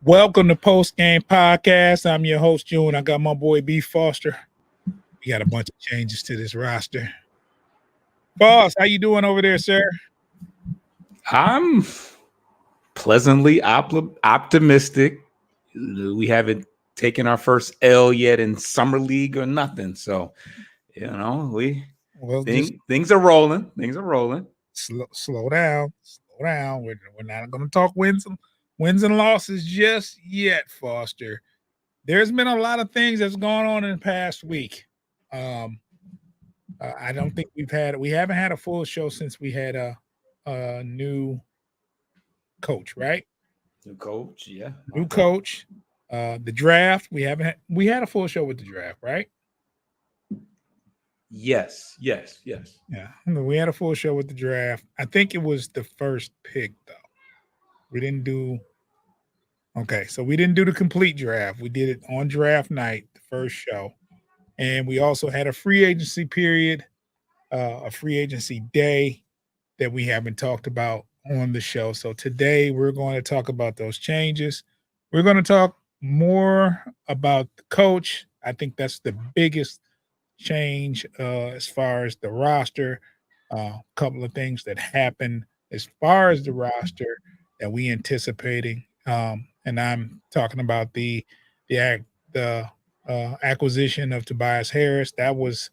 Welcome to Post Game Podcast. I'm your host, June. I got my boy B Foster. We got a bunch of changes to this roster. Boss, how you doing over there, sir? I'm pleasantly optimistic. We haven't taken our first L yet in summer league or nothing. So, things are rolling. Things are rolling. Slow down. We're not going to talk wins and losses just yet, Foster. There's been a lot of things that's gone on in the past week. I don't think we haven't had a full show since we had a new coach, right? New coach, yeah. New coach. The draft, we had a full show with the draft, right? Yes. Yeah, we had a full show with the draft. I think it was the first pick, though. We didn't do the complete draft. We did it on draft night, the first show. And we also had a free agency period, a free agency day that we haven't talked about on the show. So today we're going to talk about those changes. We're going to talk more about the coach. I think that's the biggest change as far as the roster. A couple of things that happened as far as the roster that we anticipating. And I'm talking about the acquisition of Tobias Harris. That was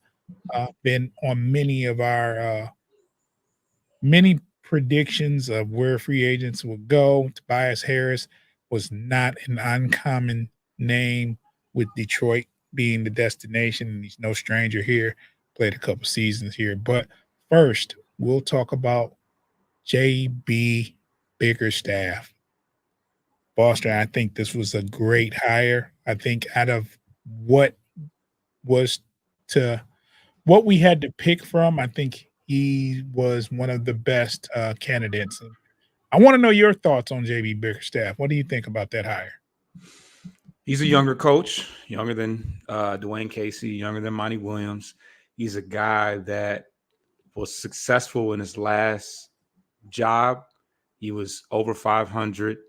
been on many of our many predictions of where free agents would go. Tobias Harris was not an uncommon name with Detroit being the destination, and he's no stranger here. Played a couple seasons here. But first, we'll talk about J.B. Bickerstaff. Foster, I think this was a great hire. I think out of what we had to pick from, I think he was one of the best candidates. And I want to know your thoughts on J.B. Bickerstaff. What do you think about that hire? He's a younger coach, younger than Dwayne Casey, younger than Monty Williams. He's a guy that was successful in his last job. He was over 500,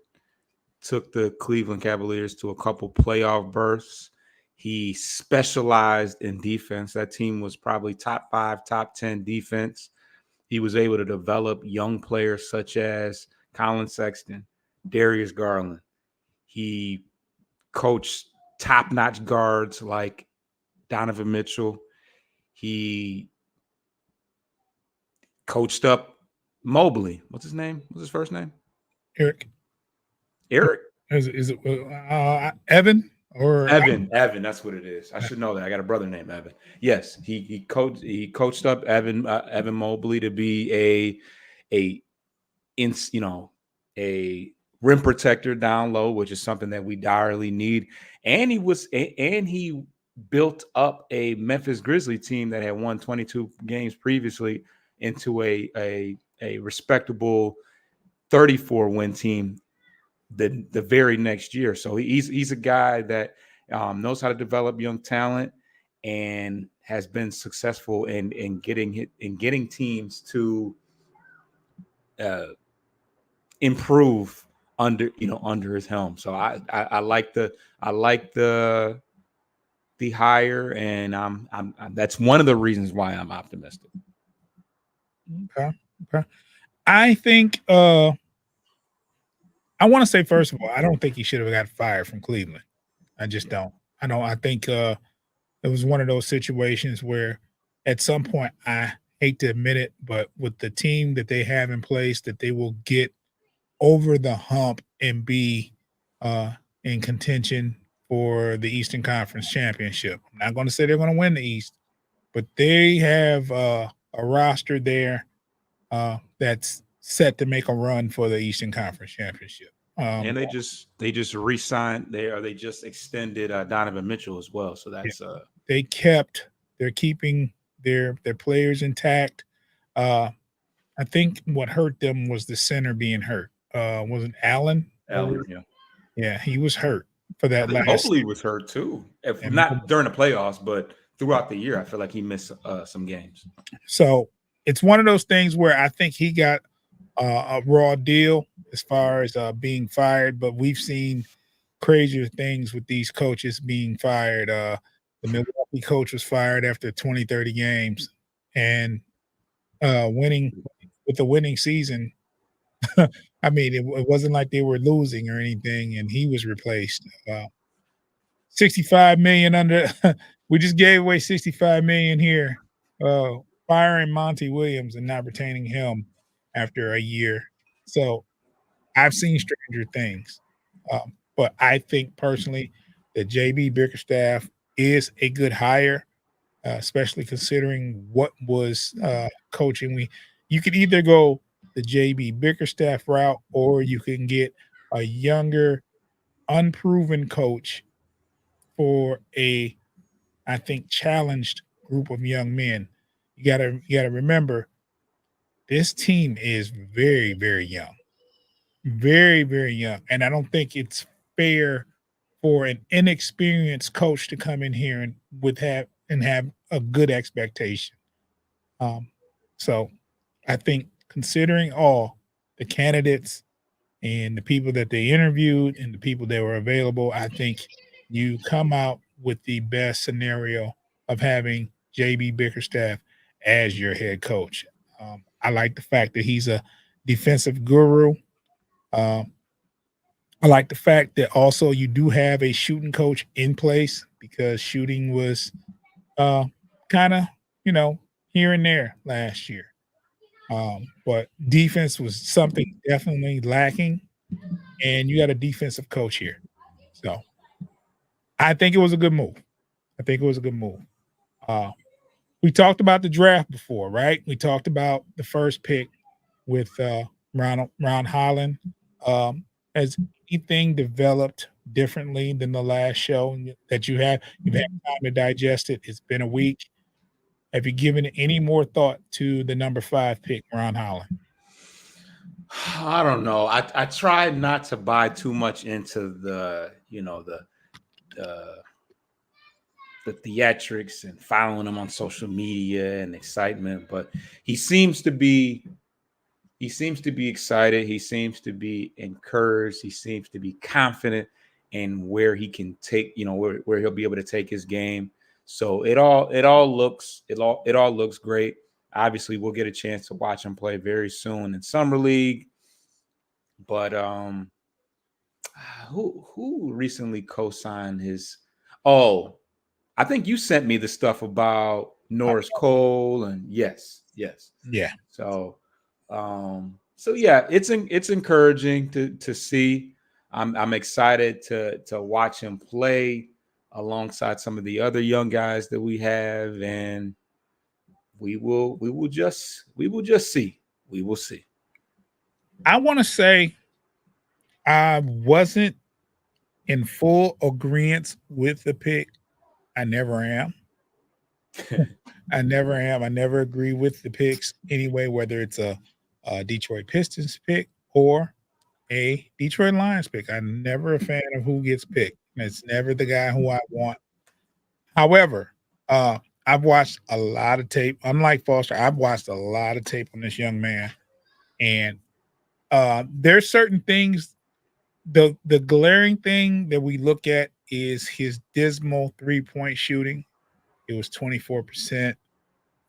took the Cleveland Cavaliers to a couple playoff berths. He specialized in defense. That team was probably top 5, top 10 defense. He was able to develop young players such as Colin Sexton, Darius Garland. He coached top-notch guards like Donovan Mitchell. He coached up Mobley. What's his name? What's his first name? Eric. Is it Evan? Or Evan, that's what it is. I should know that. I got a brother named Evan. Yes, he coached up Evan Mobley to be a rim protector down low, which is something that we direly need. And he built up a Memphis Grizzlies team that had won 22 games previously into a respectable 34-win team the very next year. So he's a guy that knows how to develop young talent and has been successful in getting teams to improve under his helm. So I like the hire, and I'm that's one of the reasons why I'm optimistic. Okay. I think I want to say, first of all, I don't think he should have got fired from Cleveland. I just don't. I think it was one of those situations where at some point, I hate to admit it, but with the team that they have in place, that they will get over the hump and be in contention for the Eastern Conference Championship. I'm not going to say they're going to win the East, but they have a roster there that's set to make a run for the Eastern Conference Championship. And they just re-signed they just extended Donovan Mitchell as well. So that's they're keeping their players intact. I think what hurt them was the center being hurt. Wasn't Allen? Allen, yeah. Yeah, he was hurt for I that think last. Mobley was hurt too. If And not during the playoffs, but throughout the year, I feel like he missed some games. So it's one of those things where I think he got a raw deal as far as being fired, but we've seen crazier things with these coaches being fired. The Milwaukee coach was fired after 20, 30 games and winning with the winning season. I mean, it wasn't like they were losing or anything, and he was replaced. 65 million under we just gave away 65 million here. Firing Monty Williams and not retaining him after a year. So I've seen stranger things. But I think personally that JB Bickerstaff is a good hire, especially considering what was coaching. You could either go the JB Bickerstaff route or you can get a younger, unproven coach for I think, challenged group of young men. You gotta remember this team is very, very young. Very, very young. And I don't think it's fair for an inexperienced coach to come in here and have a good expectation. Um, so I think considering all the candidates and the people that they interviewed and the people that were available, I think you come out with the best scenario of having JB Bickerstaff as your head coach. I like the fact that he's a defensive guru. Um, I like the fact that also you do have a shooting coach in place because shooting was kind of, here and there last year. But defense was something definitely lacking, and you got a defensive coach here. So I think it was a good move. I think it was a good move. We talked about the draft before, right? We talked about the first pick with Ron Holland. Has anything developed differently than the last show that you have? You've had time to digest it. It's been a week. Have you given any more thought to the number 5 pick, Ron Holland? I don't know. I tried not to buy too much into the theatrics and following him on social media and excitement, but he seems to be excited. He seems to be encouraged. He seems to be confident in where he can take, where he'll be able to take his game. So it all looks great. Obviously, we'll get a chance to watch him play very soon in summer league. But who recently co-signed his? Oh, I think you sent me the stuff about Norris Cole, and yes. Yeah. So yeah, it's encouraging to see. I'm excited to watch him play alongside some of the other young guys that we have, and we will just see. We will see. I want to say I wasn't in full agreement with the pick. I never am. I never am. I never agree with the picks anyway, whether it's a Detroit Pistons pick or a Detroit Lions pick. I'm never a fan of who gets picked. It's never the guy who I want. However, I've watched a lot of tape. Unlike Foster, I've watched a lot of tape on this young man. And there's certain things. The glaring thing that we look at is his dismal 3-point shooting. It was 24%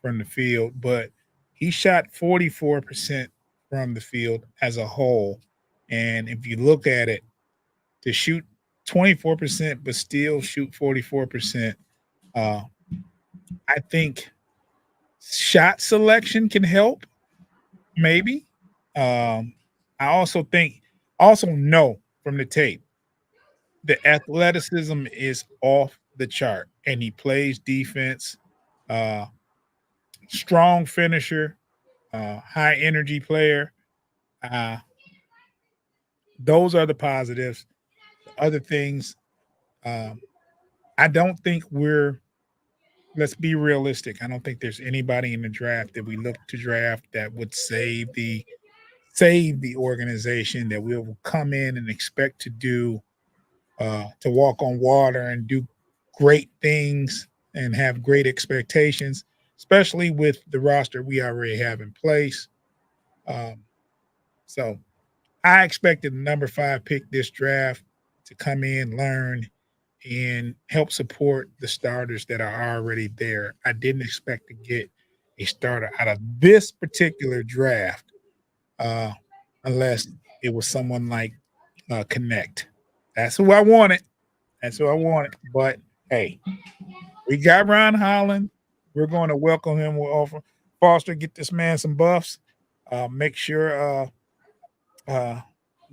from the field, but he shot 44% from the field as a whole. And if you look at it, to shoot 24% but still shoot 44%, I think shot selection can help, maybe. I also know from the tape, the athleticism is off the chart, and he plays defense. Strong finisher, high energy player. Uh, those are the positives. The other things, um, I don't think let's be realistic. I don't think there's anybody in the draft that we look to draft that would save the organization, that we will come in and expect to walk on water and do great things and have great expectations, especially with the roster we already have in place. Um, so I expected the number 5 pick this draft to come in, learn, and help support the starters that are already there. I didn't expect to get a starter out of this particular draft, uh, unless it was someone like Connect. That's who I wanted. That's who I wanted. But hey, we got Ron Holland. We're going to welcome him. We'll offer Foster, get this man some buffs. Make sure uh,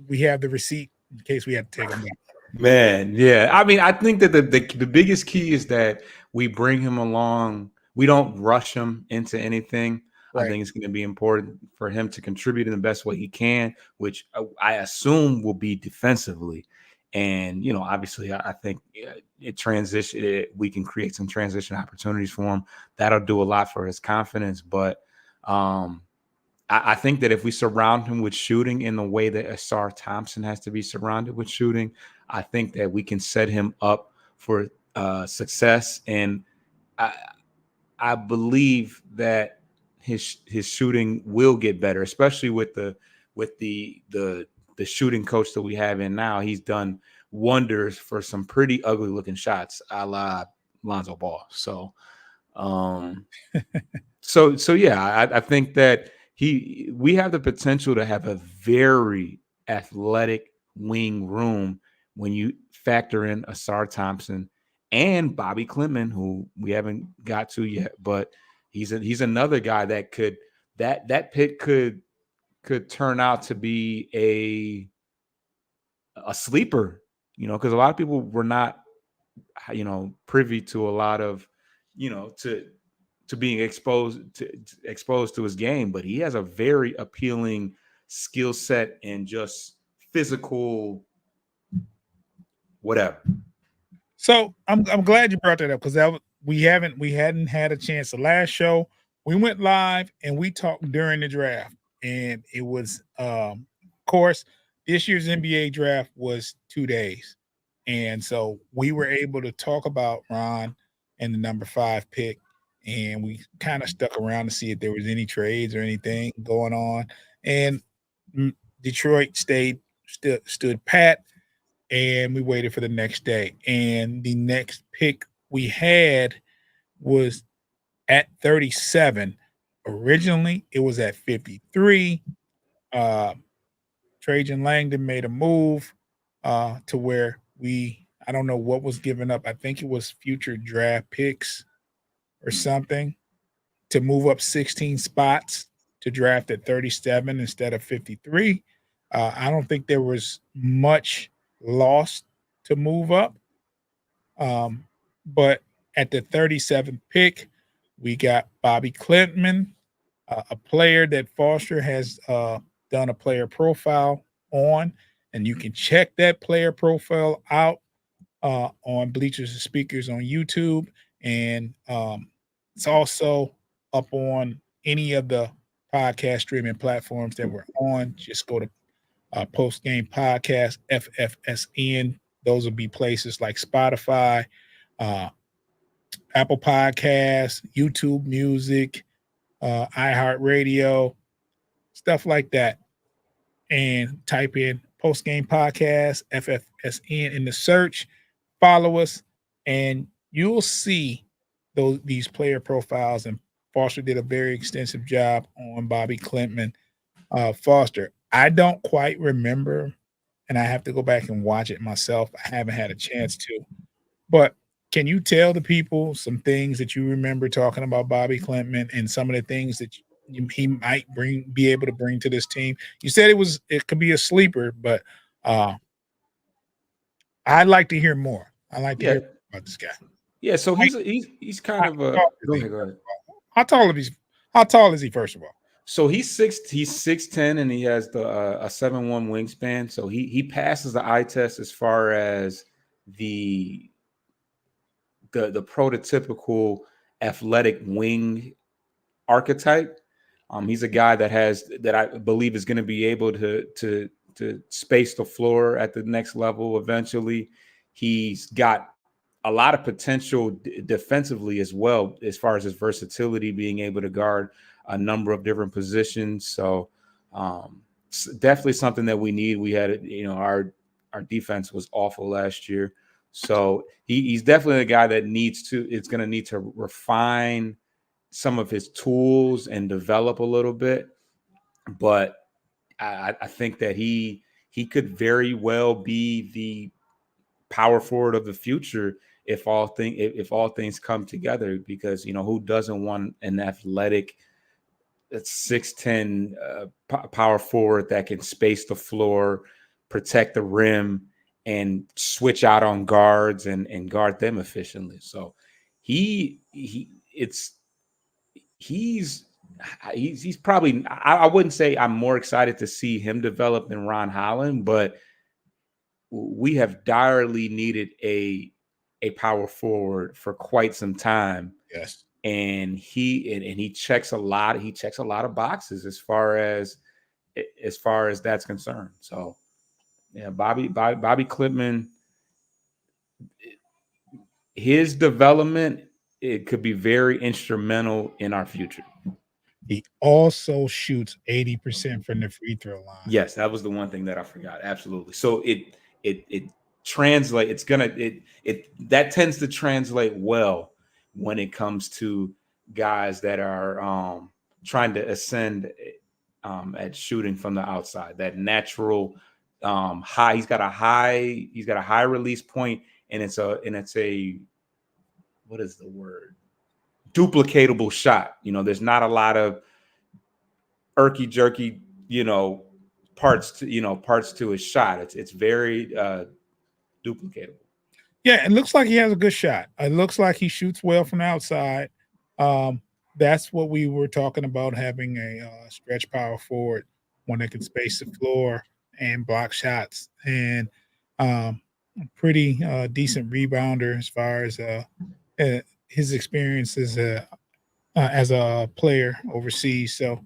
we have the receipt in case we have to take him back. Man, yeah. I mean, I think that the biggest key is that we bring him along. We don't rush him into anything. I Right. think it's going to be important for him to contribute in the best way he can, which I assume will be defensively. And obviously, I think we can create some transition opportunities for him. That'll do a lot for his confidence. But I think that if we surround him with shooting in the way that Asar Thompson has to be surrounded with shooting, I think that we can set him up for success. And I believe that his shooting will get better, especially with the shooting coach that we have in now. He's done wonders for some pretty ugly looking shots, a la Lonzo Ball. So yeah, I think that we have the potential to have a very athletic wing room when you factor in Asar Thompson and Bobby Clement, who we haven't got to yet, but he's another guy that that pick could turn out to be a sleeper, because a lot of people were not privy to a lot of to being exposed to his game, but he has a very appealing skill set and just physical whatever. So I'm glad you brought that up because we hadn't had a chance. The last show we went live and we talked during the draft, and it was of course this year's NBA draft was 2 days, and so we were able to talk about Ron and the number 5 pick, and we kind of stuck around to see if there was any trades or anything going on, and Detroit stood pat, and we waited for the next day. And the next pick we had was at 37. Originally, it was at 53. Trajan Langdon made a move to where I don't know what was given up. I think it was future draft picks or something to move up 16 spots to draft at 37 instead of 53. I don't think there was much lost to move up. But at the 37th pick, we got Bobby Clement, a player that Foster has done a player profile on, and you can check that player profile out on Bleachers and Speakers on YouTube, and it's also up on any of the podcast streaming platforms that we're on. Just go to Post Game Podcast, FFSN. Those will be places like Spotify, Apple Podcasts, YouTube Music, iHeartRadio, stuff like that. And type in Post Game Podcast, FFSN in the search. Follow us, and you'll see these player profiles. And Foster did a very extensive job on Bobby Clement. Foster, I don't quite remember, and I have to go back and watch it myself. I haven't had a chance to. But can you tell the people some things that you remember talking about Bobby Clement and some of the things that he might be able to bring to this team? You said it could be a sleeper, but I'd like to hear more. I'd like to hear about this guy. Yeah, so he's kind of a. Go ahead. How tall is he? First of all? So he's 6'10", and he has the a 7'1" wingspan. So he passes the eye test as far as the prototypical athletic wing archetype. He's a guy that I believe is going to be able to space the floor at the next level eventually. He's got a lot of potential defensively as well, as far as his versatility, being able to guard a number of different positions. So definitely something that we need. We had, our defense was awful last year. So he's definitely a guy that it's going to need to refine some of his tools and develop a little bit. But I think that he could very well be the power forward of the future if all things come together, because who doesn't want an athletic 6'10" power forward that can space the floor, protect the rim, and switch out on guards and guard them efficiently. So he's probably, I wouldn't say I'm more excited to see him develop than Ron Holland, but we have direly needed a power forward for quite some time. Yes. And he checks a lot of boxes as far as that's concerned. So yeah, Bobby Klitman, his development, it could be very instrumental in our future. He also shoots 80% from the free throw line. Yes, that was the one thing that I forgot. Absolutely. So it translates. That tends to translate well when it comes to guys that are trying to ascend at shooting from the outside. That natural high. He's got a high release point, and it's a what is the word? Duplicatable shot. There's not a lot of irky jerky, parts to his shot. It's very duplicatable. Yeah, it looks like he has a good shot. It looks like he shoots well from the outside. That's what we were talking about, having a stretch power forward, one that can space the floor and block shots, and pretty decent rebounder as far as his experience as a player overseas. So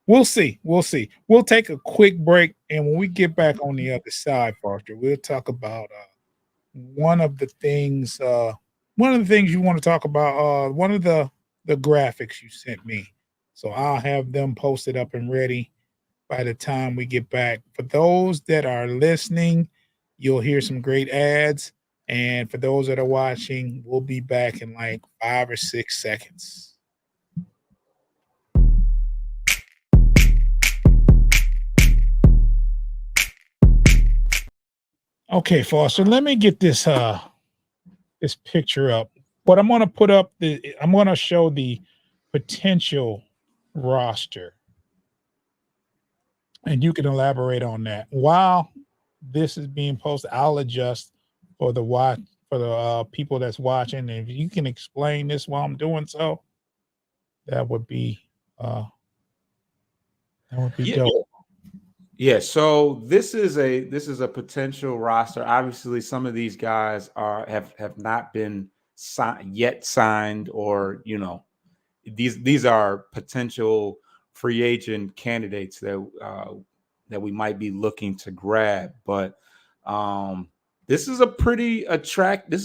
we'll see. We'll take a quick break, and when we get back on the other side, Foster, we'll talk about one of the things you want to talk about. One of the graphics you sent me. So I'll have them posted up and ready by the time we get back. For those that are listening, you'll hear some great ads. And for those that are watching, we'll be back in like 5 or 6 seconds. Okay, Foster, let me get this picture up. But I'm going to show the potential roster, and you can elaborate on that. While this is being posted, I'll adjust for the people that's watching. And if you can explain this while I'm doing so, that would be dope. Yeah, so this is a potential roster. Obviously, some of these guys have not been signed, or these are potential free agent candidates that we might be looking to grab. But this is a pretty attractive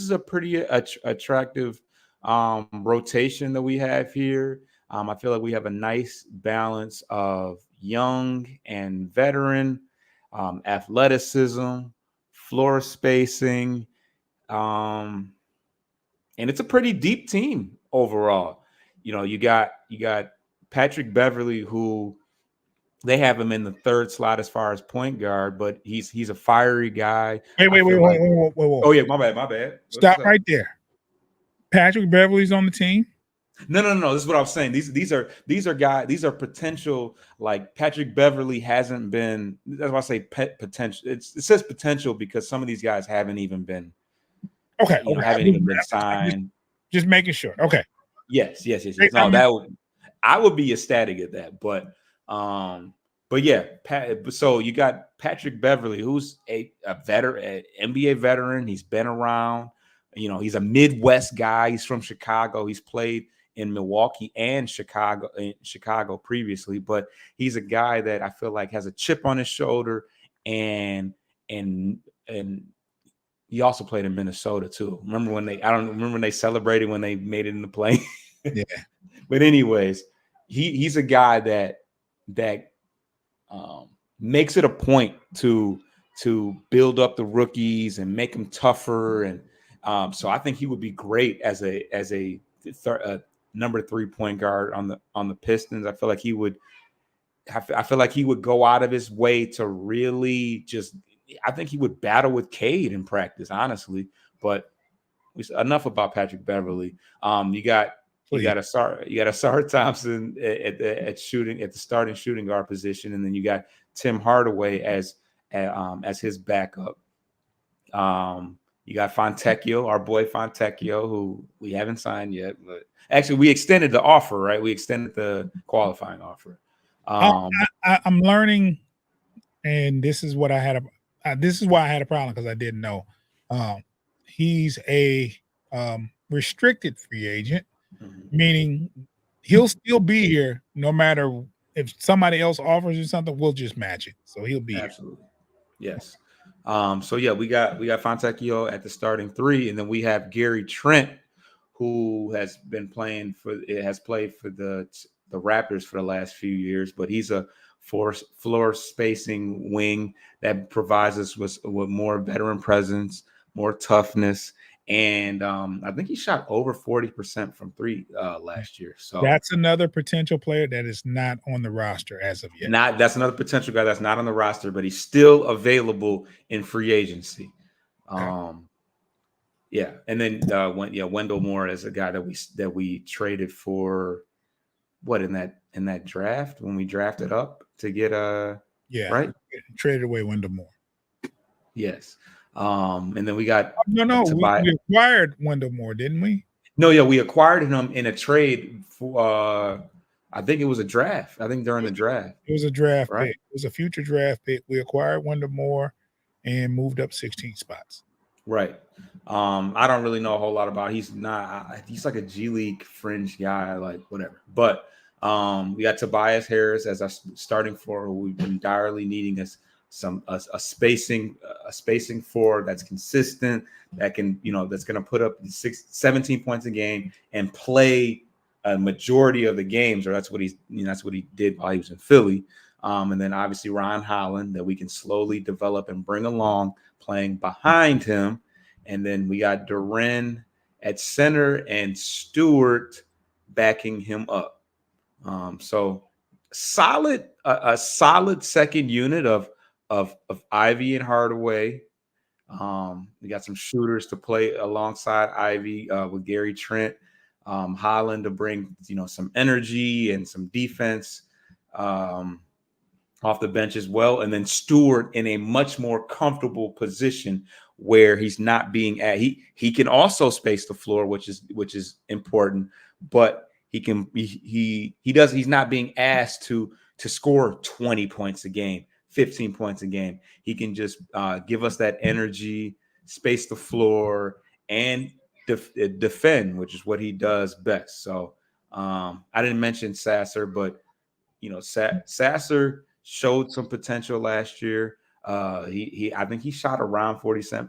rotation that we have here. I feel like we have a nice balance of young and veteran, athleticism, floor spacing, and it's a pretty deep team overall. You got Patrick Beverly, who they have him in the third slot as far as point guard, but he's a fiery guy. Wait. Oh yeah, my bad. Stop right there. Patrick Beverly's on the team. No. This is what I was saying. These are guys. These are potential. Like Patrick Beverly hasn't been. That's why I say potential. It says potential because some of these guys haven't even been. Okay. Haven't even been signed. Just making sure. Okay. Yes. No, that would. I would be ecstatic at that. But yeah, so you got Patrick Beverly, who's a veteran, an NBA veteran. He's been around. You know, he's a Midwest guy. He's from Chicago. He's played in Milwaukee and Chicago previously, but he's a guy that I feel like has a chip on his shoulder, and he also played in Minnesota too. Remember when they? I don't remember when they celebrated when they made it in the play. Yeah. But anyways, he's a guy that makes it a point to build up the rookies and make them tougher, and so I think he would be great as a number 3 point guard on the Pistons. I feel like he would. I feel like he would go out of his way to really just. I think he would battle with Cade in practice, honestly. But enough about Patrick Beverly. You got Asar Thompson at the starting shooting guard position, and then you got Tim Hardaway as his backup. You got Fontecchio, our boy Fontecchio, who we haven't signed yet, but actually we extended the offer, right? We extended the qualifying offer. I'm learning, and this is what I had. This is why I had a problem, because I didn't know. He's a restricted free agent, meaning he'll still be here no matter if somebody else offers you something. We'll just match it, so he'll be absolutely here. Yes. So yeah, we got Fontecchio at the starting 3, and then we have Gary Trent, who has played for the Raptors for the last few years, but he's a floor spacing wing that provides us with more veteran presence, more toughness, and I think he shot over 40% from 3 last year. So that's another potential player that is not on the roster as of yet. That's another potential guy that's not on the roster, but he's still available in free agency. Yeah, and then Wendell Moore is a guy that we traded for. What in that draft when we drafted up to get right? Traded away Wendell Moore. Yes. And then we got we acquired Wendell Moore, didn't we? No, yeah, we acquired him in a trade for I think it was a draft. I think during the draft. It was a draft pick. It was a future draft pick. We acquired Wendell Moore and moved up 16 spots. Right. I don't really know a whole lot about. He's like a G League fringe guy, like whatever. But we got Tobias Harris as our starting forward. We've been direly needing a spacing forward that's consistent, that can, that's going to put up 17 points a game and play a majority of the games, or that's what he did while he was in Philly. And then obviously Ron Holland, that we can slowly develop and bring along, playing behind him. And then we got Duren at center and Stewart backing him up. So a solid second unit of Ivy and Hardaway. We got some shooters to play alongside Ivy with Gary Trent, Holland to bring some energy and some defense off the bench as well, and then Stewart in a much more comfortable position where he's not being he can also space the floor, which is important, but he's not being asked to score 20 points a game, 15 points a game. He can just give us that energy, space the floor, and defend, which is what he does best. So I didn't mention Sasser, but Sasser showed some potential last year. I think he shot around 40%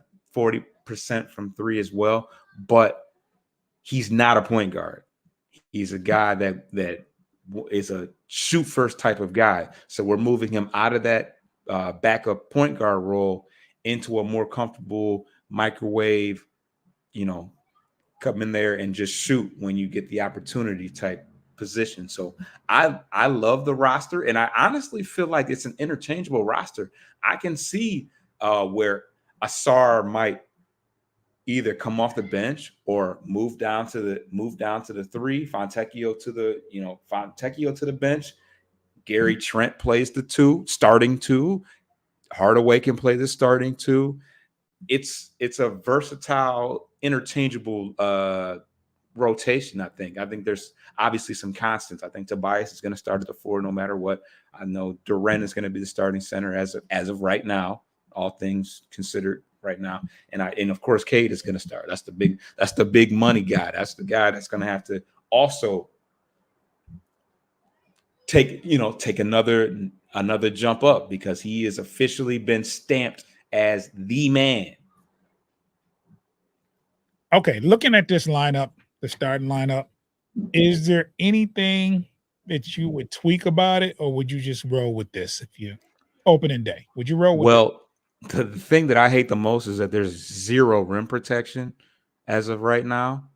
from 3 as well, but he's not a point guard. He's a guy that is a shoot first type of guy. So we're moving him out of that backup point guard role into a more comfortable microwave, come in there and just shoot when you get the opportunity type position. So I love the roster, and I honestly feel like it's an interchangeable roster. I can see where Asar might either come off the bench or move down to the 3, Fontecchio to the bench. Gary Trent plays the 2, starting 2. Hardaway can play the starting 2. It's a versatile, interchangeable rotation. I think there's obviously some constants. I think Tobias is going to start at the 4 no matter what. I know Duren is going to be the starting center as of right now, all things considered right now. And of course Cade is going to start. That's the big money guy. That's the guy that's going to have to also take another jump up, because he has officially been stamped as the man. Okay, looking at this lineup, the starting lineup, is there anything that you would tweak about it, or would you just roll with this if you opening day? Would you roll with Well, the thing that I hate the most is that there's 0 rim protection as of right now.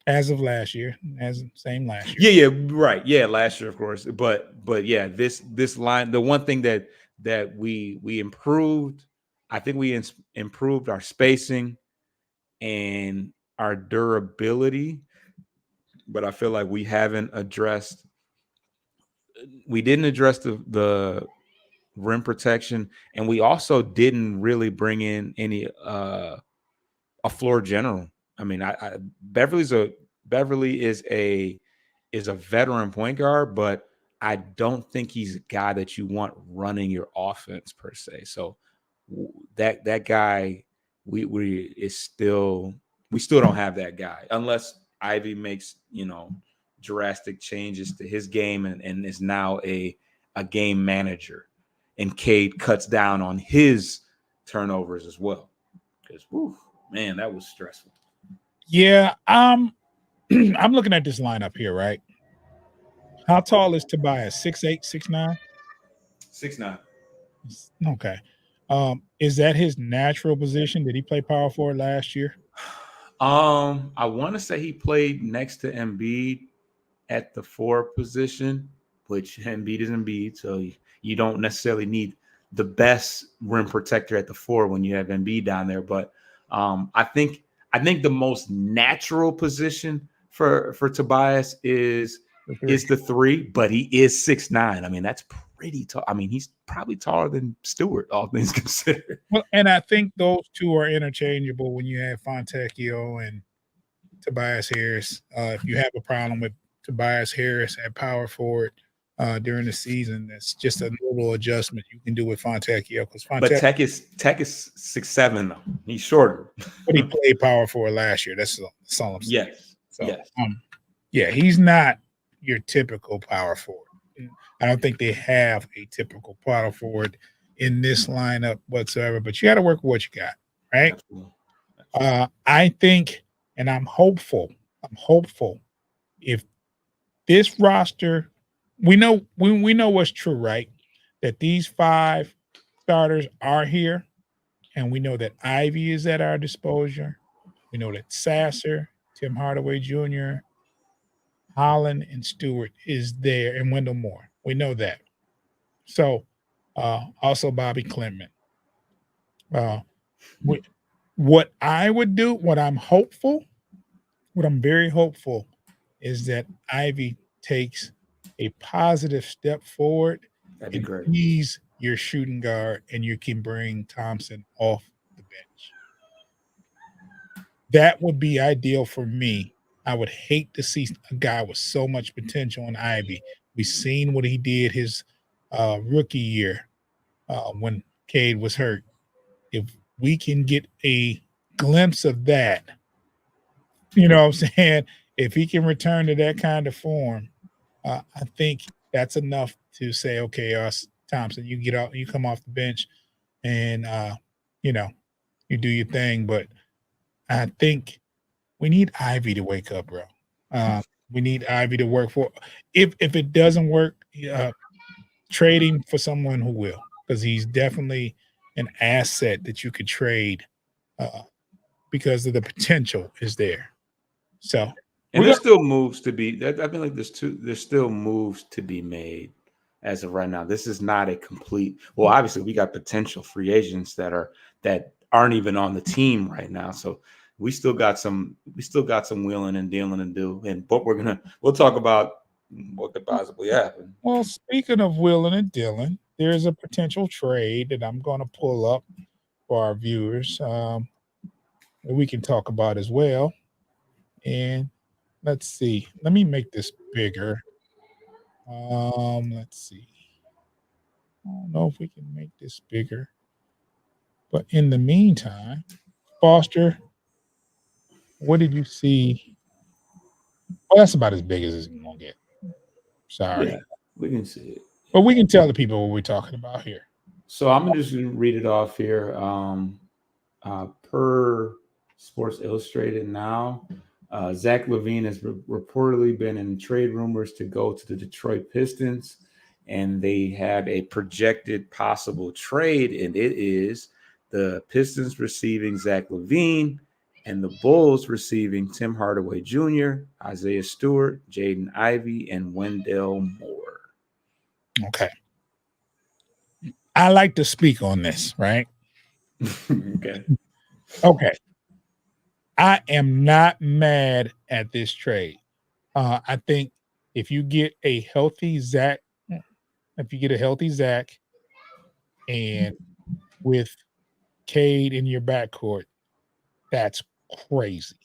as of last year, as same last year? Yeah, right. Yeah, last year, of course. But yeah, this line, the one thing that we improved, I think we improved our spacing and our durability, but I feel like we didn't address the rim protection, and we also didn't really bring in any a floor general. I mean, Beverly is a veteran point guard, but I don't think he's a guy that you want running your offense per se. So that guy, we still don't have that guy unless Ivy makes drastic changes to his game and is now a game manager, and Cade cuts down on his turnovers as well. Because man, that was stressful. Yeah, I'm looking at this lineup here, right? How tall is Tobias? 6'8", 6'9"? 6'9". Okay. Is that his natural position? Did he play power forward last year? I want to say he played next to Embiid at the 4 position, which Embiid is Embiid, so you don't necessarily need the best rim protector at the 4 when you have Embiid down there. But I think the most natural position for Tobias is the 3, but he is 6'9". I mean, that's pretty tall. I mean, he's probably taller than Stewart, all things considered. Well, and I think those two are interchangeable when you have Fontecchio and Tobias Harris. If you have a problem with Tobias Harris at power forward during the season, that's just a little adjustment you can do with Fontecchio. But Tech is 6'7" though. He's shorter. But he played power forward last year. That's all I'm saying. Yes. So, yes. Yeah, he's not your typical power forward. I don't think they have a typical power forward in this lineup whatsoever, but you got to work with what you got, right? Absolutely. I think, and I'm hopeful if this roster, we know what's true, right? That these 5 starters are here, and we know that Ivy is at our disposal. We know that Sasser, Tim Hardaway Jr., Holland, and Stewart is there, and Wendell Moore. We know that. So, also Bobby Clement. What I would do, what I'm very hopeful is that Ivy takes a positive step forward. That'd be great. He's your shooting guard, and you can bring Thompson off the bench. That would be ideal for me. I would hate to see a guy with so much potential in Ivy. We've seen what he did his rookie year when Cade was hurt. If we can get a glimpse of that, you know what I'm saying? If he can return to that kind of form, I think that's enough to say, okay, Thompson, you get out, you come off the bench, and you do your thing. But I think we need Ivy to wake up, bro. We need Ivy to work for. If it doesn't work, trading for someone who will, because he's definitely an asset that you could trade because of the potential is there. So, and there's still moves to be. I feel like there's still moves to be made as of right now. This is not a complete. Well, obviously, we got potential free agents that aren't even on the team right now. So we still got some wheeling and dealing to do. But we'll talk about what could possibly happen. Well, speaking of wheeling and dealing, there's a potential trade that I'm going to pull up for our viewers that we can talk about as well. And let's see. Let me make this bigger. Let's see. I don't know if we can make this bigger. But in the meantime, Foster, what did you see? Well, that's about as big as it's gonna get. Sorry. Yeah, we can see it. But we can tell the people what we're talking about here. So I'm just going to read it off here. Per Sports Illustrated now, Zach LaVine has reportedly been in trade rumors to go to the Detroit Pistons, and they have a projected possible trade, and it is the Pistons receiving Zach LaVine and the Bulls receiving Tim Hardaway Jr., Isaiah Stewart, Jaden Ivey, and Wendell Moore. Okay. I like to speak on this, right? Okay. Okay. I am not mad at this trade. I think if you get a healthy Zach, and with Cade in your backcourt, that's crazy,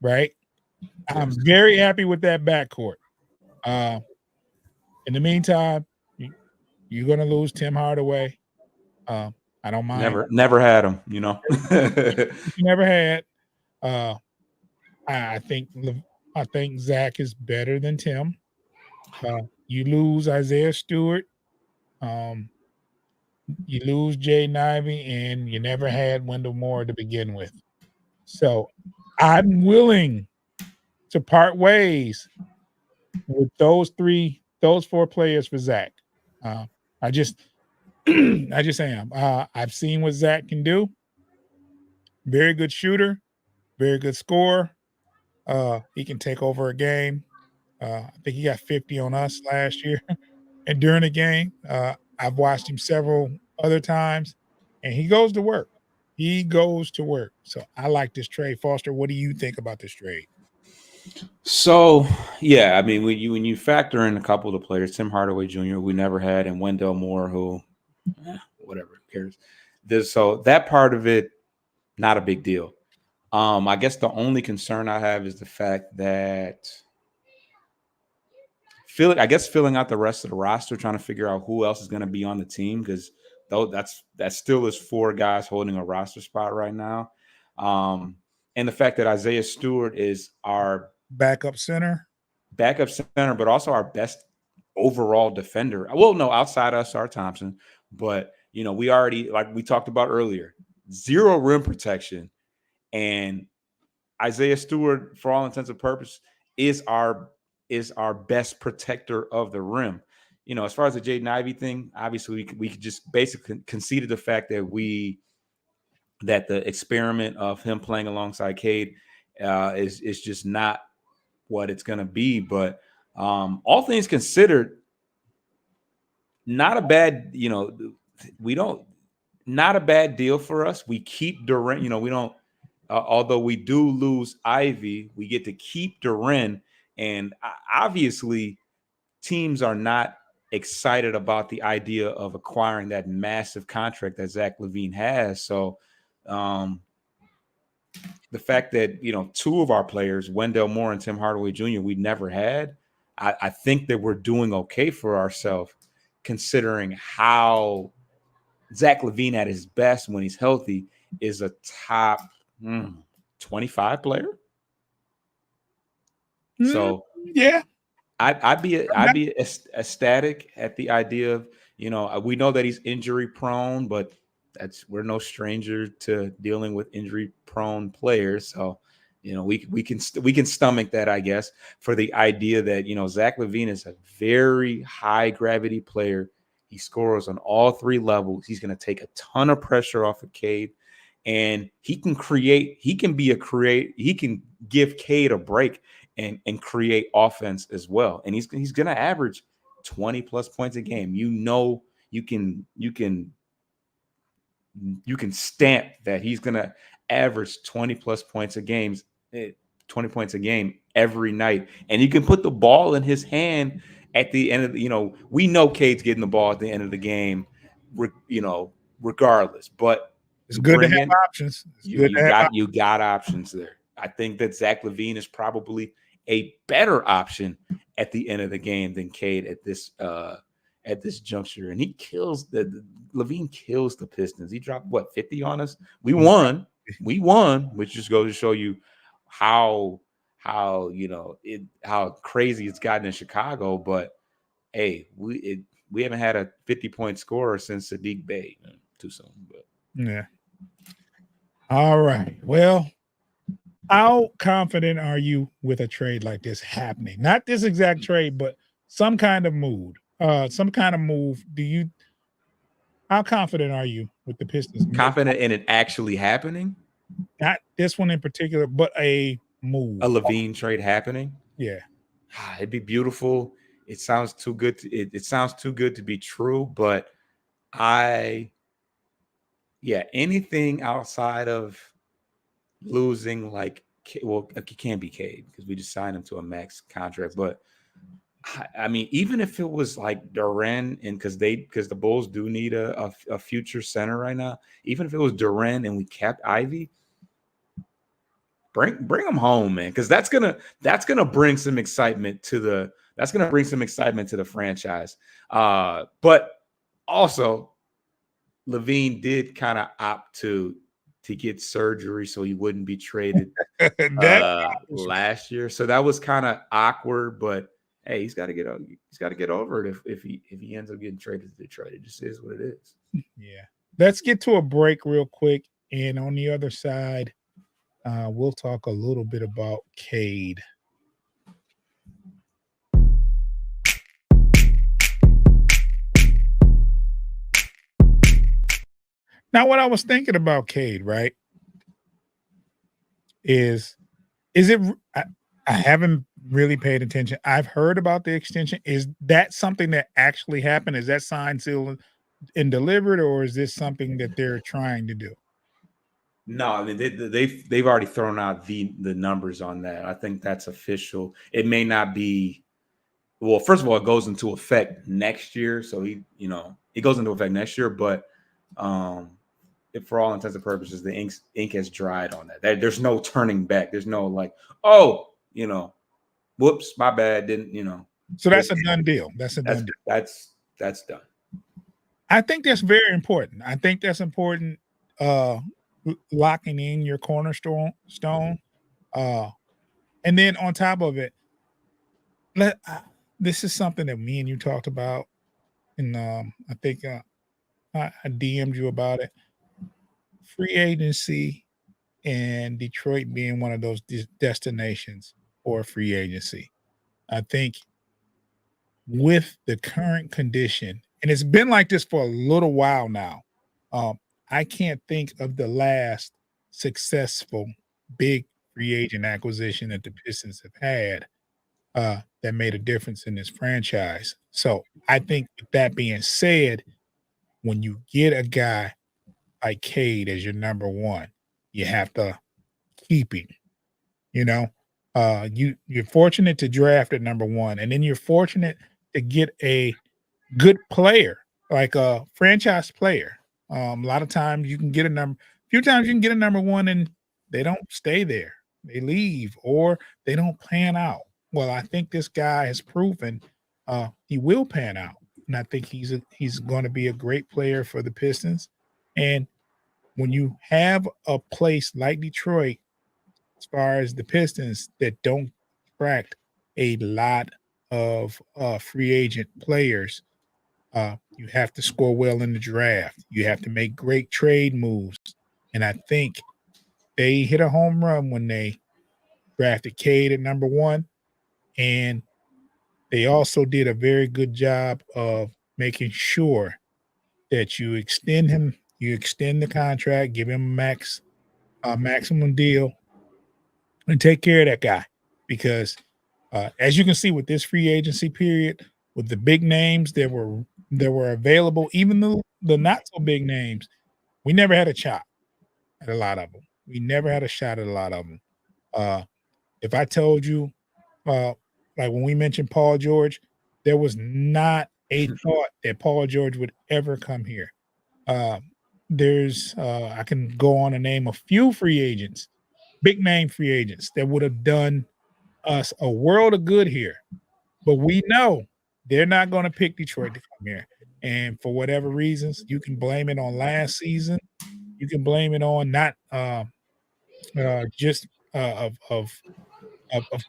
right? I'm very happy with that backcourt. In the meantime, you're going to lose Tim Hardaway. I don't mind. Never had him, you know. Never had. I think Zach is better than Tim. You lose Isaiah Stewart. You lose Jaden Ivey, and you never had Wendell Moore to begin with. So I'm willing to part ways with those 4 players for Zach. I just am. I've seen what Zach can do. Very good shooter, very good scorer. He can take over a game. I think he got 50 on us last year and during the game. I've watched him several other times, and he goes to work. So I like this trade. Foster, what do you think about this trade? So, yeah, I mean, when you factor in a couple of the players, Tim Hardaway Jr., we never had, and Wendell Moore, who, whatever, who cares? So that part of it, not a big deal. I guess the only concern I have is the fact that filling out the rest of the roster, trying to figure out who else is going to be on the team, because that still is 4 guys holding a roster spot right now. And the fact that Isaiah Stewart is our backup center, but also our best overall defender. Well, no, outside us, Ausar Thompson, but we already, like we talked about earlier, 0 rim protection, and Isaiah Stewart, for all intents and purposes, is our best protector of the rim. As far as the Jaden Ivey thing, obviously we could just basically conceded the fact that the experiment of him playing alongside Cade is just not what it's going to be. But all things considered, not a bad, not a bad deal for us. We keep Duren, we don't, although we do lose Ivy, we get to keep Duren. And obviously teams are not excited about the idea of acquiring that massive contract that Zach LaVine has. So the fact that, 2 of our players, Wendell Moore and Tim Hardaway Jr., we never had, I think that we're doing okay for ourselves, considering how Zach LaVine at his best when he's healthy is a top 25 player. So yeah, I'd be ecstatic at the idea of, we know that he's injury prone, but we're no stranger to dealing with injury prone players. So, we can stomach that, I guess, for the idea that, Zach LaVine is a very high gravity player. He scores on all 3 levels. He's going to take a ton of pressure off of Cade, and he can give Cade a break and create offense as well. And he's going to average 20 plus points a game. You can stamp that he's going to average 20 plus points a game, 20 points a game every night. And you can put the ball in his hand at the end of we know Cade's getting the ball at the end of the game, regardless, but it's good to have options. You got options there. I think that Zach LaVine is probably a better option at the end of the game than Cade at this juncture. And he kills LaVine kills the Pistons. He dropped what 50 on us. We won, which just goes to show you how how crazy it's gotten in Chicago. But hey, we haven't had a 50-point scorer since Sadiq Bey. Too soon, but yeah. All right. Well, how confident are you with a trade like this happening? Not this exact trade, but some kind of move. Some kind of move. How confident are you with the Pistons? confident in it actually happening? Not this one in particular, but a move. A LaVine trade happening? Yeah. It'd be beautiful. It sounds too good. It sounds too good to be true, but anything outside of losing, like, well, it can't be Cade because we just signed him to a max contract. But I mean, even if it was like Duren, and because the Bulls do need a future center right now, even if it was Duren and we kept Ivy, bring him home, man, because that's gonna bring some excitement to the franchise. But also, LaVine did kind of opt to get surgery so he wouldn't be traded last year. So that was kind of awkward, but hey, he's got to get over it if he ends up getting traded to Detroit. It just is what it is. Yeah. Let's get to a break real quick, and on the other side, we'll talk a little bit about Cade. Now, what I was thinking about Cade, right, is it? I haven't really paid attention. I've heard about the extension. Is that something that actually happened? Is that signed, sealed, and delivered, or is this something that they're trying to do? No, I mean they've already thrown out the numbers on that. I think that's official. It may not be. Well, first of all, it goes into effect next year, so it goes into effect next year. But for all intents and purposes, the ink has dried on that. There's no turning back. There's no like, whoops, my bad. Didn't. So that's a done deal. That's done. That's done. I think that's very important. I think that's important. Locking in your cornerstone. And then on top of it, this is something that me and you talked about, and I think I DM'd you about it. Free agency and Detroit being one of those destinations for free agency. I think with the current condition, and it's been like this for a little while now, I can't think of the last successful big free agent acquisition that the Pistons have had that made a difference in this franchise. So I think with that being said, when you get a guy like Cade as your number one, you have to keep him. You're fortunate to draft at number one, and then you're fortunate to get a good player, like a franchise player. A lot of times you can get a few times you can get a number one and they don't stay there. They leave or they don't pan out. Well, I think this guy has proven he will pan out. And I think he's going to be a great player for the Pistons. And when you have a place like Detroit, as far as the Pistons, that don't attract a lot of free agent players, you have to score well in the draft. You have to make great trade moves. And I think they hit a home run when they drafted Cade at number one. And they also did a very good job of making sure that you extend the contract, give him a maximum deal, and take care of that guy. Because as you can see with this free agency period, with the big names that were available, even the not so big names, we never had a shot at a lot of them. We never had a shot at a lot of them. If I told you, like when we mentioned Paul George, there was not a thought that Paul George would ever come here. I can go on and name a few free agents big name free agents that would have done us a world of good here. But we know they're not going to pick Detroit to come here. And for whatever reasons, you can blame it on last season. You can blame it on not just of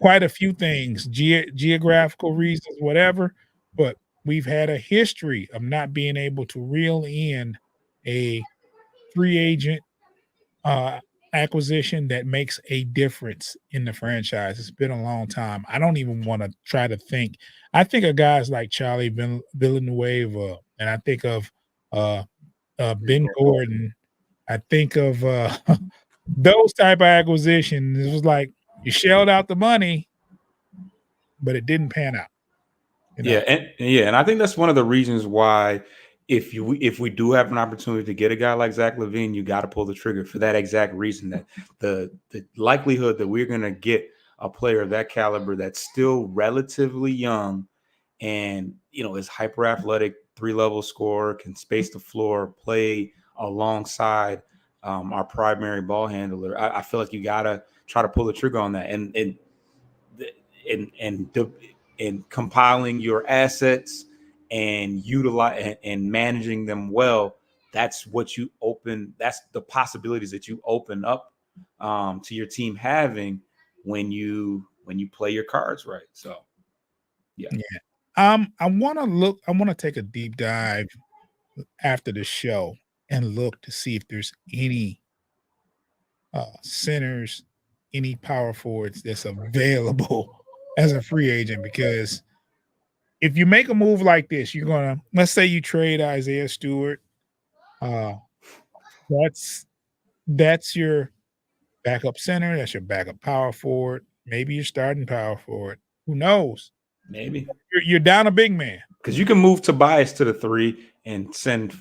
quite a few things, geographical reasons, whatever. But we've had a history of not being able to reel in a free agent uh, acquisition that makes a difference in the franchise. It's been a long time. I don't even want to try to think. I think of guys like Charlie Villanueva, and I think of uh, Ben Gordon. I think of those type of acquisitions. It was like you shelled out the money, but it didn't pan out. You know? And I think that's one of the reasons why if we do have an opportunity to get a guy like Zach LaVine, you got to pull the trigger for that exact reason, that the likelihood that we're going to get a player of that caliber that's still relatively young and is hyper athletic, 3-level scorer, can space the floor, play alongside our primary ball handler. I feel like you got to try to pull the trigger on that, and compiling your assets and utilize and managing them well. That's the possibilities that you open up to your team having when you play your cards right. So yeah. I want to take a deep dive after the show and look to see if there's any centers, any power forwards that's available as a free agent. Because if you make a move like this, let's say you trade Isaiah Stewart. That's your backup center. That's your backup power forward. Maybe you're starting power forward. Who knows? Maybe you're down a big man, because you can move Tobias to the 3 and send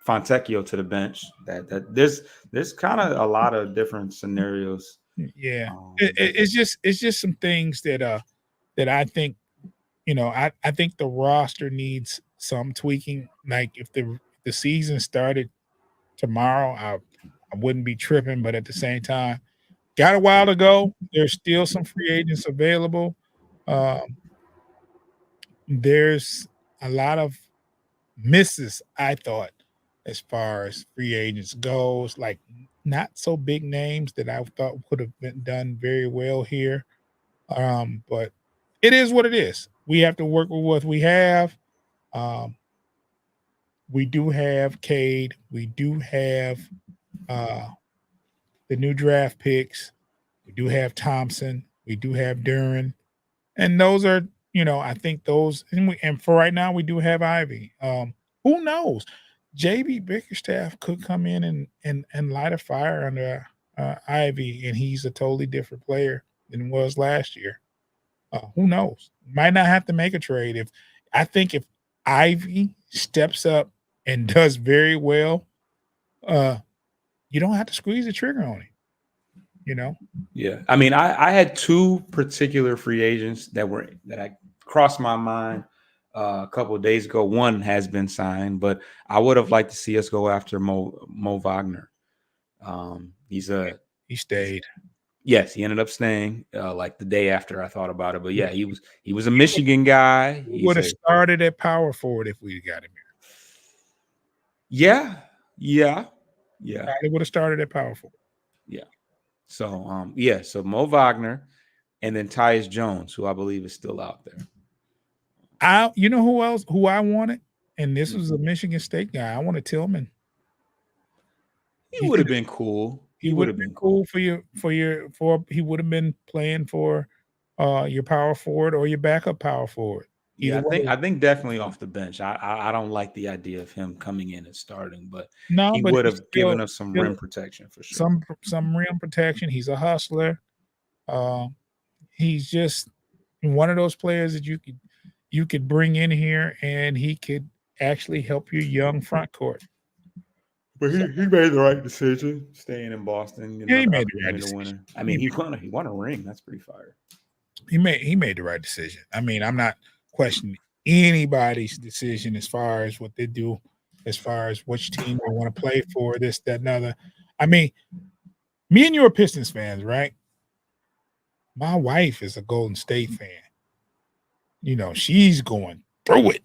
Fontecchio to the bench. That there's kind of a lot of different scenarios. Yeah, it's just some things that I think I think the roster needs some tweaking. Like if the season started tomorrow, I wouldn't be tripping. But at the same time, got a while to go. There's still some free agents available. There's a lot of misses, I thought, as far as free agents goes, like not so big names that I thought would have been done very well here. But it is what it is. We have to work with what we have. Um, we do have Cade. We do have the new draft picks. We do have Thompson. We do have Duren. And those are, I think those, and for right now, we do have Ivy. Who knows? JB Bickerstaff could come in and light a fire under Ivy, and he's a totally different player than he was last year. Who knows? Might not have to make a trade. If Ivy steps up and does very well, you don't have to squeeze the trigger on him. Yeah, I mean, I had 2 particular free agents that I crossed my mind a couple of days ago. One has been signed, but I would have liked to see us go after Mo Wagner. He stayed. Yes, he ended up staying like the day after I thought about it. But yeah, he was a Michigan guy. He would have started at power forward if we got him here. Yeah. He would have started at power forward. Yeah. So so Mo Wagner and then Tyus Jones, who I believe is still out there. You know who I wanted? And this was a Michigan State guy. I wanted Tillman. He would have been cool. He would have been cool he would have been playing for your power forward or your backup power forward. Yeah, I think definitely off the bench. I don't like the idea of him coming in and starting, but he would have given us some rim protection for sure. Some rim protection. He's a hustler. He's just one of those players that you could bring in here and he could actually help your young front court. But he made the right decision staying in Boston. He made the right decision. I mean, he won a ring. That's pretty fire. He made the right decision. I mean, I'm not questioning anybody's decision as far as what they do, as far as which team they want to play for, this, that, and other. I mean, Me and you are Pistons fans, right? My wife is a Golden State fan. You know, she's going through it.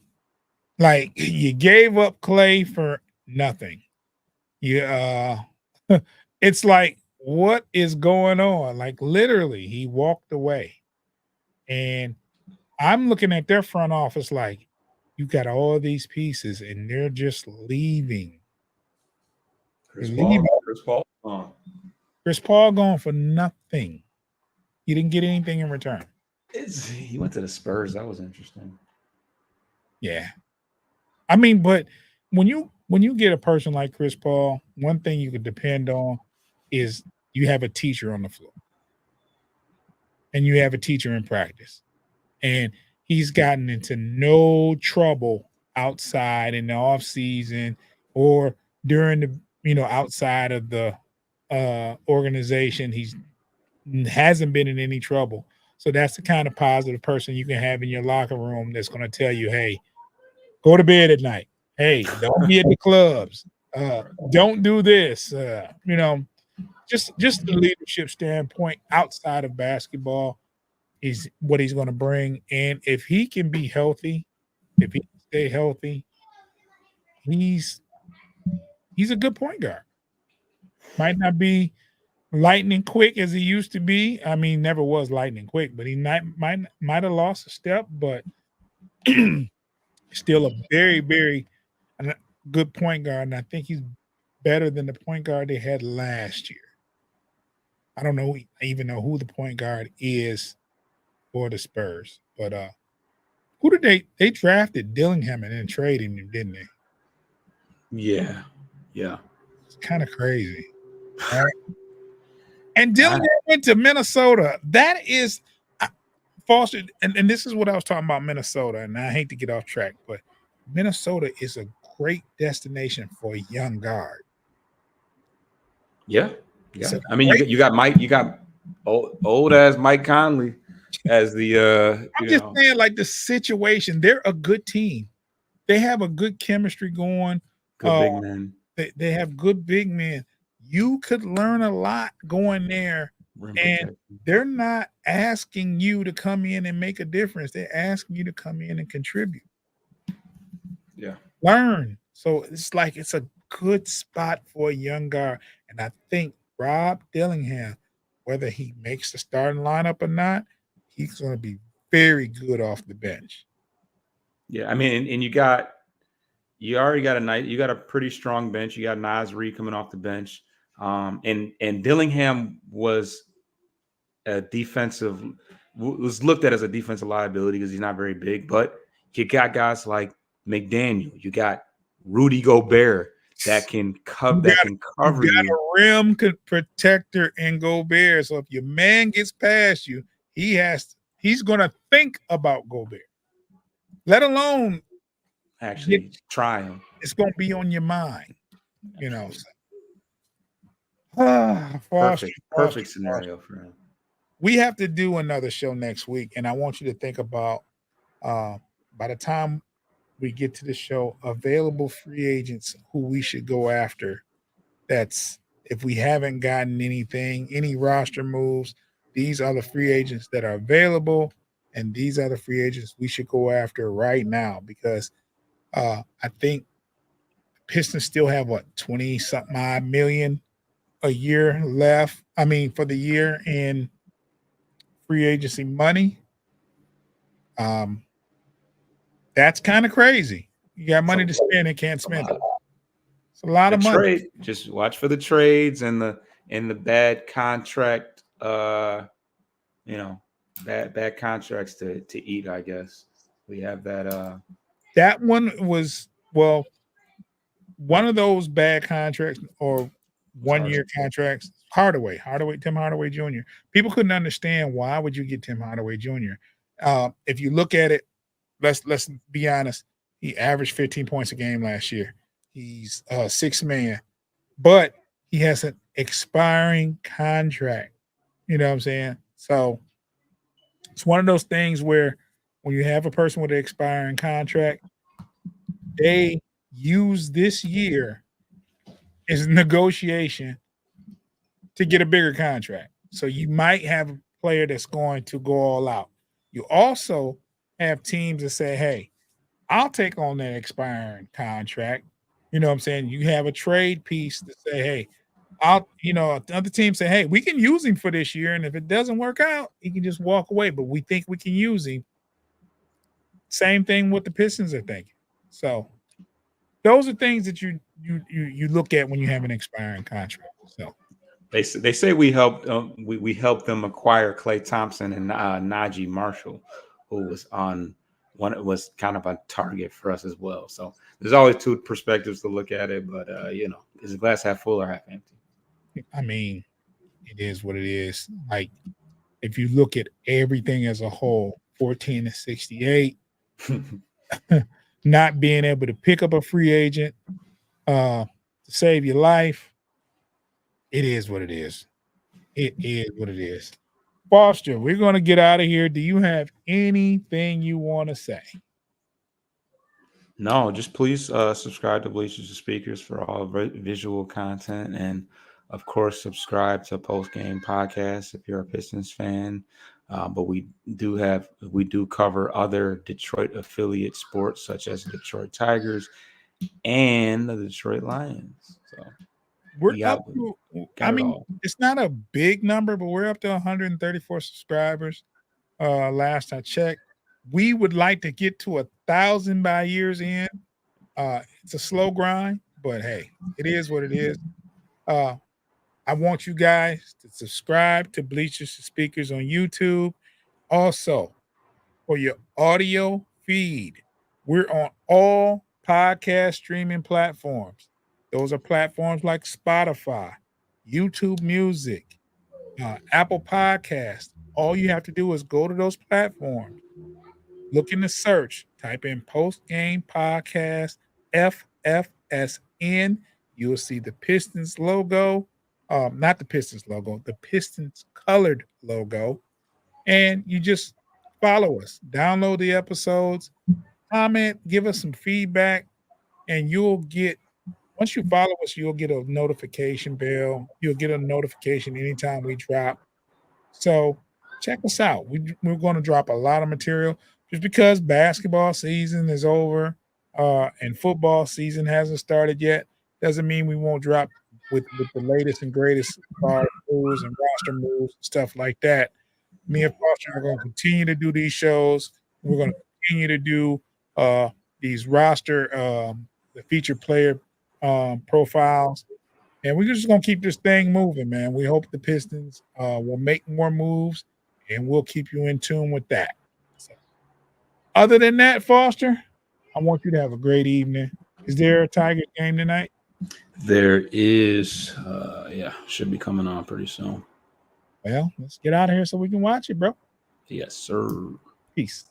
Like you gave up Clay for nothing. You it's like what is going on? Like literally, he walked away. And I'm looking at their front office like you got all these pieces and they're just leaving. They're leaving. Chris Paul. Chris Paul going for nothing. He didn't get anything in return. He went to the Spurs. That was interesting. Yeah. I mean, but when you get a person like Chris Paul, one thing you can depend on is you have a teacher on the floor. And you have a teacher in practice. And he's gotten into no trouble outside in the off season or during the outside of the organization. He's hasn't been in any trouble. So that's the kind of positive person you can have in your locker room that's going to tell you, hey, go to bed at night. Hey, don't be at the clubs. Don't do this. Just the leadership standpoint outside of basketball is what he's going to bring. And if he can be healthy, if he can stay healthy, he's a good point guard. Might not be lightning quick as he used to be. I mean, never was lightning quick, but he might have lost a step, but still a very, very good point guard. And I think he's better than the point guard they had last year. I don't know even know who the point guard is for the Spurs, but who did they drafted Dillingham and then traded him, didn't they? Yeah. It's kind of crazy. Right? And Dillingham went to Minnesota. That is Foster, and this is what I was talking about Minnesota, and I hate to get off track, but Minnesota is a great destination for a young guard. Yeah. I mean, you got Mike, you got old ass Mike Conley as the I'm just saying, like the situation, they're a good team. They have a good chemistry going. Good big men. They have good big men. You could learn a lot going there, and they're not asking you to come in and make a difference. They're asking you to come in and contribute. Yeah. Learn. So it's like it's a good spot for a young guard. And I think Rob Dillingham, whether he makes the starting lineup or not, he's going to be very good off the bench. Yeah, I mean, and you already got a pretty strong bench. You got Naz Reid coming off the bench. And Dillingham was was looked at as a defensive liability because he's not very big, but you got guys like McDaniel, you got Rudy Gobert that can cover you. Got a rim protector in Gobert. So if your man gets past you, he's gonna think about Gobert. Let alone actually try him. It's gonna be on your mind, you know. Perfect scenario for him. We have to do another show next week, and I want you to think about by the time we get to the show, available free agents who we should go after. That's if we haven't gotten any roster moves, these are the free agents that are available, and these are the free agents we should go after right now because I think Pistons still have 20-something odd million a year left. I mean, for the year in free agency money. That's kind of crazy. You got money to spend and can't spend it. It's a lot of money. Just watch for the trades and the bad contract. Bad contracts to eat. I guess we have that. That one was one of those bad contracts or 1 year contracts. Tim Hardaway Jr. People couldn't understand why would you get Tim Hardaway Jr. If you look at it, let's be honest. He averaged 15 points a game last year. He's $6 million, but he has an expiring contract. You know what I'm saying? So it's one of those things where when you have a person with an expiring contract, they use this year as negotiation to get a bigger contract. So you might have a player that's going to go all out. You also have teams that say, hey, I'll take on that expiring contract. You know what I'm saying? You have a trade piece to say, hey, other teams say, hey, we can use him for this year. And if it doesn't work out, he can just walk away. But we think we can use him. Same thing with the Pistons are thinking. So those are things that you look at when you have an expiring contract. So they say we helped we helped them acquire Klay Thompson and Najee Marshall, who was kind of a target for us as well. So there's always two perspectives to look at it, but is the glass half full or half empty? I mean, it is what it is. Like if you look at everything as a whole, 14-68. Not being able to pick up a free agent to save your life, it is what it is. It is what it is. Foster, we're going to get out of here. Do you have anything you want to say? No, just please subscribe to Bleachers to Speakers for all visual content, and of course subscribe to Post Game Podcast if you're a Pistons fan. But we do cover other Detroit affiliate sports such as the Detroit Tigers and the Detroit Lions. So we're up to, it's not a big number, but we're up to 134 subscribers. Last I checked, we would like to get to 1,000 by year's end. It's a slow grind, but hey, it is what it is. I want you guys to subscribe to Bleachers to Speakers on YouTube. Also, for your audio feed, we're on all podcast streaming platforms. Those are platforms like Spotify, YouTube Music, Apple Podcast. All you have to do is go to those platforms, look in the search, type in Post Game Podcast FFSN. You'll see the Pistons logo. Not the Pistons logo, the Pistons colored logo. And you just follow us, download the episodes, comment, give us some feedback, and once you follow us, you'll get a notification bell. You'll get a notification anytime we drop. So check us out. We're going to drop a lot of material just because basketball season is over and football season hasn't started yet. Doesn't mean we won't drop with the latest and greatest moves and roster moves and stuff like that. Me and Foster are going to continue to do these shows. We're going to continue to do these roster, the featured player profiles. And we're just going to keep this thing moving, man. We hope the Pistons will make more moves, and we'll keep you in tune with that. So, other than that, Foster, I want you to have a great evening. Is there a Tigers game tonight? There is. Should be coming on pretty soon. Well, let's get out of here so we can watch it, bro. Yes, sir. Peace.